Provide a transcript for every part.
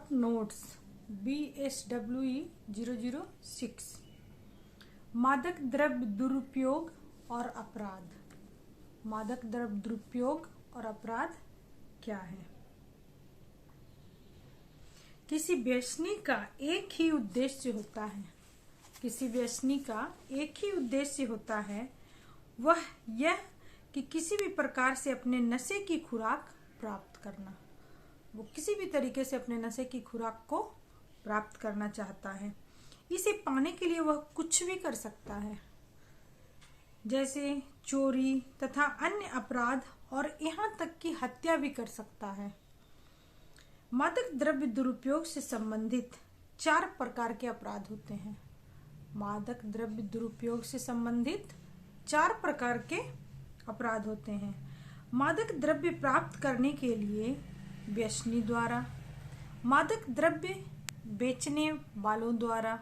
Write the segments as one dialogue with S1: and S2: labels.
S1: Short notes BSWE 006 मादक द्रव्य दुरुपयोग और अपराध। मादक द्रव्य दुरुपयोग और अपराध क्या है? किसी व्यसनी का एक ही उद्देश्य होता है। किसी व्यसनी का एक ही उद्देश्य होता है, वह यह कि किसी भी प्रकार से अपने नशे की खुराक प्राप्त करना। वो किसी भी तरीके से अपने नशे की खुराक को प्राप्त करना चाहता है। इसे पाने के लिए वह कुछ भी कर सकता है, जैसे चोरी तथा अन्य अपराध, और यहाँ तक कि हत्या भी कर सकता है। मादक द्रव्य दुरुपयोग से संबंधित 4 प्रकार के अपराध होते हैं। मादक द्रव्य दुरुपयोग से संबंधित 4 प्रकार के अपराध होते हैं। मादक द्रव्य प्राप्त करने के लिए व्यसनी द्वारा, मादक द्रव्य बेचने वालों द्वारा,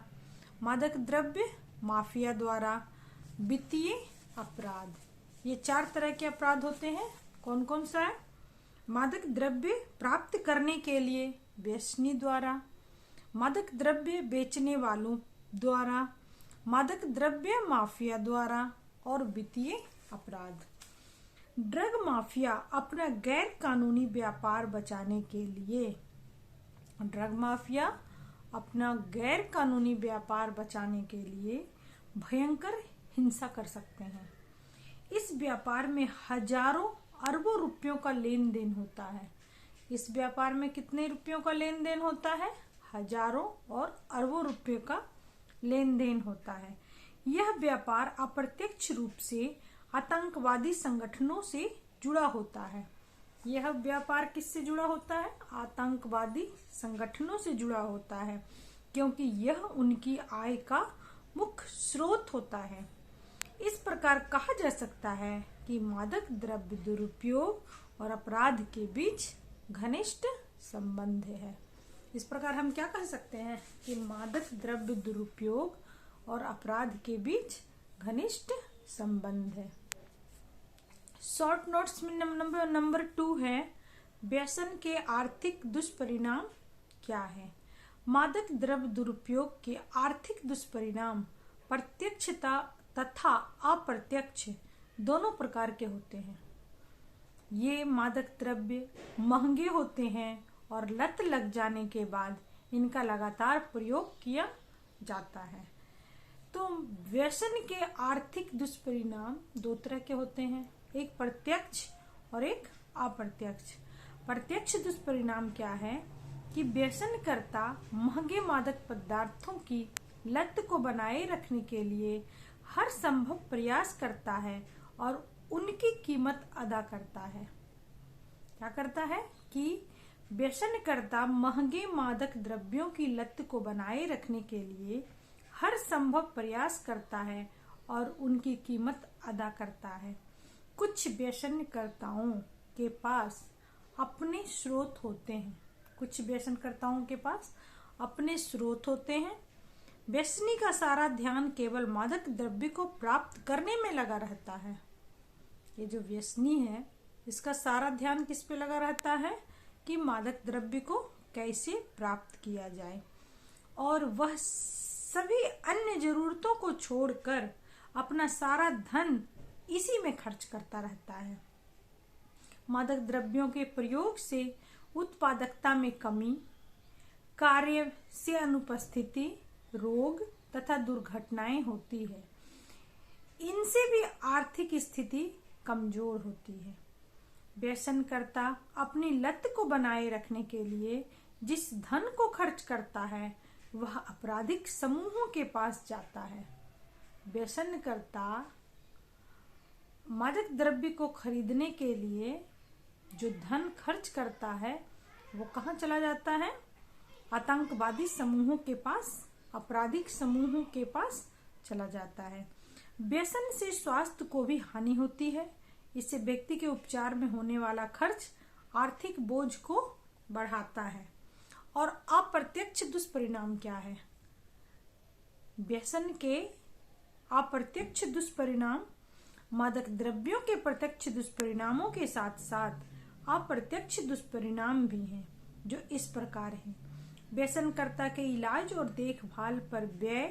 S1: मादक द्रव्य माफिया द्वारा, वित्तीय अपराध। ये 4 तरह के अपराध होते हैं। कौन कौन सा है? मादक द्रव्य प्राप्त करने के लिए व्यसनी द्वारा, मादक द्रव्य बेचने वालों द्वारा, मादक द्रव्य माफिया द्वारा और वित्तीय अपराध। ड्रग माफिया अपना गैर कानूनी व्यापार बचाने के लिए, ड्रग माफिया अपना गैर कानूनी व्यापार बचाने के लिए भयंकर हिंसा कर सकते हैं। इस व्यापार में हजारों अरबों रुपयों का लेन देन होता है। इस व्यापार में कितने रुपयों का लेन देन होता है? हजारों और अरबों रुपयों का लेन देन होता है। यह व्यापार अप्रत्यक्ष रूप से आतंकवादी संगठनों से जुड़ा होता है। यह व्यापार किससे जुड़ा होता है? आतंकवादी संगठनों से जुड़ा होता है, क्योंकि यह उनकी आय का मुख्य स्रोत होता है। इस प्रकार कहा जा सकता है कि मादक द्रव्य दुरुपयोग और अपराध के बीच घनिष्ठ संबंध है। इस प्रकार हम क्या कह सकते हैं कि मादक द्रव्य दुरुपयोग और अपराध के बीच घनिष्ठ संबंध है। शॉर्ट नोट्स में नंबर 2 है, व्यसन के आर्थिक दुष्परिणाम क्या है? मादक द्रव्य दुरुपयोग के आर्थिक दुष्परिणाम प्रत्यक्षता तथा अप्रत्यक्ष दोनों प्रकार के होते हैं। ये मादक द्रव्य महंगे होते हैं और लत लग जाने के बाद इनका लगातार प्रयोग किया जाता है। तो व्यसन के आर्थिक दुष्परिणाम 2 तरह के होते हैं, एक प्रत्यक्ष और एक अप्रत्यक्ष। प्रत्यक्ष दुष्परिणाम क्या है कि व्यसनकर्ता महंगे मादक पदार्थों की लत को बनाए रखने के लिए हर संभव प्रयास करता है और उनकी कीमत अदा करता है। क्या करता है कि व्यसनकर्ता महंगे मादक द्रव्यों की लत को बनाए रखने के लिए हर संभव प्रयास करता है और उनकी कीमत अदा करता है। कुछ व्यसनकर्ताओं के पास अपने स्रोत होते हैं। कुछ व्यसनकर्ताओं के पास अपने स्रोत होते हैं। व्यसनी का सारा ध्यान केवल मादक द्रव्य को प्राप्त करने में लगा रहता है। ये जो व्यसनी है, इसका सारा ध्यान किस पे लगा रहता है कि मादक द्रव्य को कैसे प्राप्त किया जाए, और वह सभी अन्य जरूरतों को छोड़कर अपना सारा धन इसी में खर्च करता रहता है। मादक द्रव्यों के प्रयोग से उत्पादकता में कमी, कार्य से अनुपस्थिति, रोग तथा दुर्घटनाएं होती है। इनसे भी आर्थिक स्थिति कमजोर होती है। व्यसनकर्ता अपनी लत को बनाए रखने के लिए जिस धन को खर्च करता है, वह आपराधिक समूहों के पास जाता है। व्यसनकर्ता मादक द्रव्य को खरीदने के लिए जो धन खर्च करता है, वो कहाँ चला जाता है? आतंकवादी समूहों के पास, आपराधिक समूहों के पास चला जाता है। व्यसन से स्वास्थ्य को भी हानि होती है। इससे व्यक्ति के उपचार में होने वाला खर्च आर्थिक बोझ को बढ़ाता है। और अप्रत्यक्ष दुष्परिणाम क्या है? व्यसन के अप्रत्यक्ष दुष्परिणाम मादक द्रव्यों के प्रत्यक्ष दुष्परिणामों के साथ साथ अप्रत्यक्ष दुष्परिणाम भी हैं, जो इस प्रकार हैं। व्यसनकर्ता के इलाज और देखभाल पर व्यय,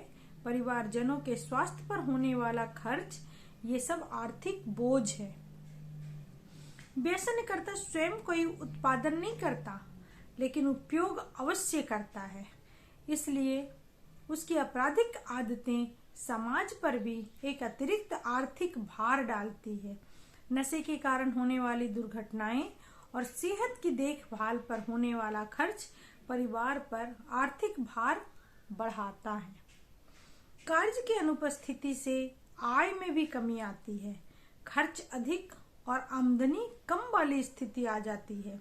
S1: परिवारजनों के स्वास्थ्य पर होने वाला खर्च, ये सब आर्थिक बोझ है। व्यसनकर्ता स्वयं कोई उत्पादन नहीं करता, लेकिन उपयोग अवश्य करता है। इसलिए उसकी आपराधिक आदतें समाज पर भी एक अतिरिक्त आर्थिक भार डालती है। नशे के कारण होने वाली दुर्घटनाएं और सेहत की देखभाल पर होने वाला खर्च परिवार पर आर्थिक भार बढ़ाता है। कार्य की अनुपस्थिति से आय में भी कमी आती है। खर्च अधिक और आमदनी कम वाली स्थिति आ जाती है।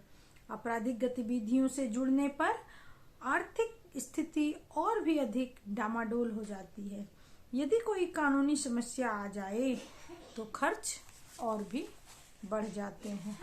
S1: आपराधिक गतिविधियों से जुड़ने पर आर्थिक स्थिति और भी अधिक डामाडोल हो जाती है। यदि कोई कानूनी समस्या आ जाए तो खर्च और भी बढ़ जाते हैं।